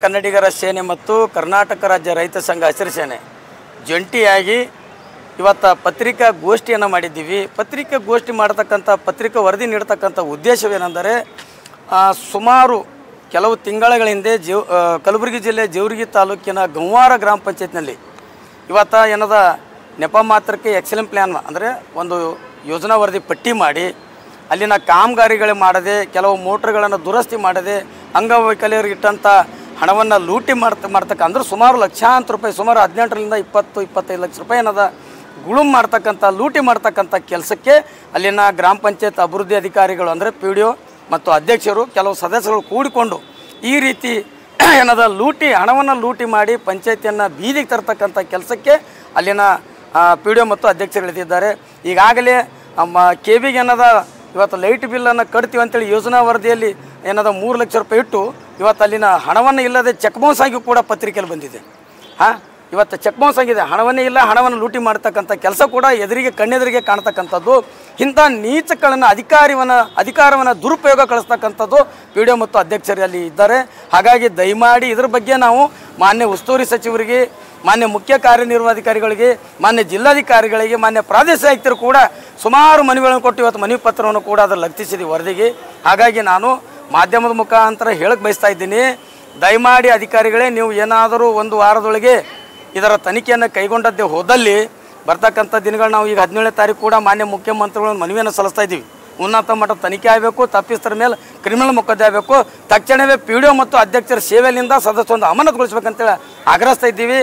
ಕನ್ನಡಿಗರ ಸೇನೆ ಮತ್ತು ಕರ್ನಾಟಕ ರಾಜ್ಯ ರೈತ ಸಂಘ ಹಸಿರು ಸೇನೆ ಜಂಟಿಯಾಗಿ ಇವತ್ತು ಪತ್ರಿಕಾಗೋಷ್ಠಿಯನ್ನು ಮಾಡಿದ್ದೀವಿ. ಪತ್ರಿಕಾಗೋಷ್ಠಿ ಮಾಡತಕ್ಕಂಥ ಪತ್ರಿಕಾ ವರದಿ ನೀಡತಕ್ಕಂಥ ಉದ್ದೇಶವೇನೆಂದರೆ ಸುಮಾರು ಕೆಲವು ತಿಂಗಳ ಹಿಂದೆ ಕಲಬುರಗಿ ಜಿಲ್ಲೆ ಜೇವರ್ಗಿ ತಾಲೂಕಿನ ಗಂವಾರ ಗ್ರಾಮ ಪಂಚಾಯತ್ನಲ್ಲಿ ಇವತ್ತು ಏನದ ನೆಪ ಮಾತ್ರಕ್ಕೆ ಎಕ್ಸಲೆಂಟ್ ಪ್ಲ್ಯಾನ್ ಅಂದರೆ ಒಂದು ಯೋಜನಾ ವರದಿ ಪಟ್ಟಿ ಮಾಡಿ ಅಲ್ಲಿನ ಕಾಮಗಾರಿಗಳು ಮಾಡದೆ, ಕೆಲವು ಮೋಟ್ರ್ಗಳನ್ನು ದುರಸ್ತಿ ಮಾಡದೆ, ಅಂಗವೈಕಲ್ಯರಿಗೆ ಇಟ್ಟಂಥ ಹಣವನ್ನು ಲೂಟಿ ಮಾಡ್ತಕ್ಕ ಅಂದ್ರೆ ಸುಮಾರು ಲಕ್ಷಾಂತರ ರೂಪಾಯಿ, ಸುಮಾರು 18ರಿಂದ 20-25 ಲಕ್ಷ ರೂಪಾಯಿ ಏನದ ಗುಳುಮ್ ಮಾಡ್ತಕ್ಕಂಥ ಲೂಟಿ ಮಾಡ್ತಕ್ಕಂಥ ಕೆಲಸಕ್ಕೆ ಅಲ್ಲಿನ ಗ್ರಾಮ ಪಂಚಾಯತ್ ಅಭಿವೃದ್ಧಿ ಅಧಿಕಾರಿಗಳು ಅಂದರೆ PDO ಮತ್ತು ಅಧ್ಯಕ್ಷರು ಕೆಲವು ಸದಸ್ಯರು ಕೂಡಿಕೊಂಡು ಈ ರೀತಿ ಏನದ ಹಣವನ್ನು ಲೂಟಿ ಮಾಡಿ ಪಂಚಾಯತಿಯನ್ನು ಬೀದಿಗೆ ತರ್ತಕ್ಕಂಥ ಕೆಲಸಕ್ಕೆ ಅಲ್ಲಿನ PDO ಮತ್ತು ಅಧ್ಯಕ್ಷರು ಇಳಿದಿದ್ದಾರೆ. ಈಗಾಗಲೇ KBಗೆ ಏನದ ಇವತ್ತು ಲೈಟ್ ಬಿಲ್ಲನ್ನು ಕಟ್ತೀವಿ ಅಂತೇಳಿ ಯೋಜನಾ ವರದಿಯಲ್ಲಿ ಏನದ 3 ಲಕ್ಷ ರೂಪಾಯಿ ಇಟ್ಟು ಇವತ್ತು ಅಲ್ಲಿನ ಹಣವನ್ನು ಇಲ್ಲದೆ ಚೆಕ್ ಬೌನ್ಸ್ ಆಗಿ ಕೂಡ ಪತ್ರಿಕೆಯಲ್ಲಿ ಬಂದಿದೆ. ಇವತ್ತು ಚೆಕ್ ಬೌನ್ಸ್ ಆಗಿದೆ, ಹಣವನ್ನೇ ಇಲ್ಲ, ಹಣವನ್ನು ಲೂಟಿ ಮಾಡ್ತಕ್ಕಂಥ ಕೆಲಸ ಕೂಡ ಕಣ್ಣೆದುರಿಗೆ ಕಾಣ್ತಕ್ಕಂಥದ್ದು. ಇಂಥ ನೀಚಗಳನ್ನು ಅಧಿಕಾರವನ್ನು ದುರುಪಯೋಗ ಕಳಿಸ್ತಕ್ಕಂಥದ್ದು PDO ಮತ್ತು ಅಧ್ಯಕ್ಷರಲ್ಲಿ ಇದ್ದಾರೆ. ಹಾಗಾಗಿ ದಯಮಾಡಿ ಇದ್ರ ಬಗ್ಗೆ ನಾವು ಮಾನ್ಯ ಉಸ್ತುವಾರಿ ಸಚಿವರಿಗೆ, ಮಾನ್ಯ ಮುಖ್ಯ ಕಾರ್ಯನಿರ್ವಹಣಾಧಿಕಾರಿಗಳಿಗೆ, ಮಾನ್ಯ ಜಿಲ್ಲಾಧಿಕಾರಿಗಳಿಗೆ, ಮಾನ್ಯ ಪ್ರಾದೇಶಿಕ ಆಯುಕ್ತರು ಕೂಡ ಸುಮಾರು ಮನವಿಗಳನ್ನು ಕೊಟ್ಟು ಇವತ್ತು ಮನವಿ ಪತ್ರವನ್ನು ಕೂಡ ಅದನ್ನು ಲಗತ್ತಿಸಿದ್ದೀವಿ ವರದಿಗೆ. ಹಾಗಾಗಿ ನಾನು ಮಾಧ್ಯಮದ ಮುಖಾಂತರ ಹೇಳಕ್ಕೆ ಬಯಸ್ತಾ ಇದ್ದೀನಿ, ದಯಮಾಡಿ ಅಧಿಕಾರಿಗಳೇ, ನೀವು ಏನಾದರೂ ಒಂದು ವಾರದೊಳಗೆ ಇದರ ತನಿಖೆಯನ್ನು ಕೈಗೊಂಡದ್ದೇ ಹೋದಲ್ಲಿ ಬರ್ತಕ್ಕಂಥ ದಿನಗಳು ನಾವು ಈಗ 17ನೇ ತಾರೀಕು ಕೂಡ ಮಾನ್ಯ ಮುಖ್ಯಮಂತ್ರಿಗಳನ್ನು ಮನವಿಯನ್ನು ಸಲ್ಲಿಸ್ತಾ ಇದ್ದೀವಿ. ಉನ್ನತ ಮಟ್ಟದ ತನಿಖೆ ಆಗಬೇಕು, ತಪ್ಪಿಸ್ತರ ಮೇಲೆ ಕ್ರಿಮಿನಲ್ ಮೊಕದ್ದಮೆ ಆಗಬೇಕು, ತಕ್ಷಣವೇ PDO ಮತ್ತು ಅಧ್ಯಕ್ಷರ ಸೇವೆಯಿಂದ ಸದಸ್ಯರನ್ನು ಅಮಾನತುಗೊಳಿಸಬೇಕಂತೇಳಿ ಆಗ್ರಹಿಸ್ತಾ ಇದ್ದೀವಿ.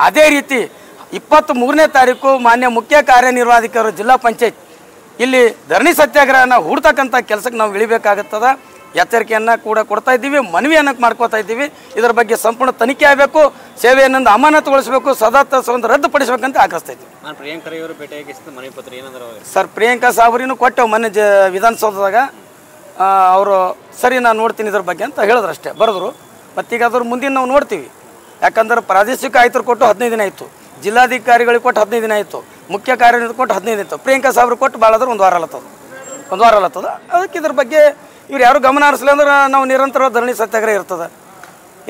ಅದೇ ರೀತಿ 23ನೇ ತಾರೀಕು ಮಾನ್ಯ ಮುಖ್ಯ ಕಾರ್ಯನಿರ್ವಹಣಾಧಿಕಾರಿ ಜಿಲ್ಲಾ ಪಂಚಾಯತ್ ಇಲ್ಲಿ ಧರಣಿ ಸತ್ಯಾಗ್ರಹನ ಹೂಡ್ತಕ್ಕಂಥ ಕೆಲಸಕ್ಕೆ ನಾವು ಇಳಿಬೇಕಾಗುತ್ತದೆ. ಎಚ್ಚರಿಕೆಯನ್ನು ಕೂಡ ಕೊಡ್ತಾ ಇದ್ದೀವಿ, ಮನವಿಯನ್ನು ಮಾಡ್ಕೋತಾ ಇದ್ದೀವಿ. ಇದರ ಬಗ್ಗೆ ಸಂಪೂರ್ಣ ತನಿಖೆ ಆಗಬೇಕು, ಸೇವೆಯನ್ನು ಅಮಾನತುಗೊಳಿಸಬೇಕು, ಸದಸ್ಯತ್ವವನ್ನು ರದ್ದುಪಡಿಸಬೇಕಂತ ಆಗ್ರಹಿಸ್ತಾ ಇದ್ದೀವಿ. ಸರ್, ಪ್ರಿಯಾಂಕಾ ಸಾಬ್ರಿನೂ ಕೊಟ್ಟೆವು ಮೊನ್ನೆ ವಿಧಾನಸೌಧದಾಗ. ಅವರು ಸರಿ ನಾನು ನೋಡ್ತೀನಿ ಇದ್ರ ಬಗ್ಗೆ ಅಂತ ಹೇಳಿದ್ರು, ಅಷ್ಟೇ ಬರೆದ್ರು. ಮತ್ತೀಗ ಅದ್ರ ಮುಂದಿನ ನಾವು ನೋಡ್ತೀವಿ. ಯಾಕಂದ್ರೆ ಪ್ರಾದೇಶಿಕ ಆಯುಕ್ತರು ಕೊಟ್ಟು 15 ದಿನ ಆಯಿತು, ಜಿಲ್ಲಾಧಿಕಾರಿಗಳಿಗೆ ಕೊಟ್ಟು 15 ದಿನ ಆಯಿತು, ಮುಖ್ಯ ಕಾರ್ಯನಿರ್ವಾಹಕ ಕೊಟ್ಟು 15 ದಿನ ಆಯಿತು, ಪ್ರಿಯಾಂಕಾ ಸಾಬ್ರು ಕೊಟ್ಟು ಭಾಳಾದ್ರೆ ಒಂದು ವಾರ ಅಲ್ಲತ್ತದ. ಅದಕ್ಕೆ ಇದ್ರ ಬಗ್ಗೆ ಇವ್ರು ಯಾರು ಗಮನ ಹರಿಸಲಿ ಅಂದ್ರೆ ನಾವು ನಿರಂತರ ಧರಣಿ ಸತ್ಯಾಗ್ರಹ ಇರ್ತದೆ,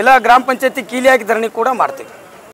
ಇಲ್ಲ ಗ್ರಾಮ ಪಂಚಾಯತಿ ಕೀಲಿಯಾಗಿ ಧರಣಿ ಕೂಡ ಮಾಡ್ತೀವಿ.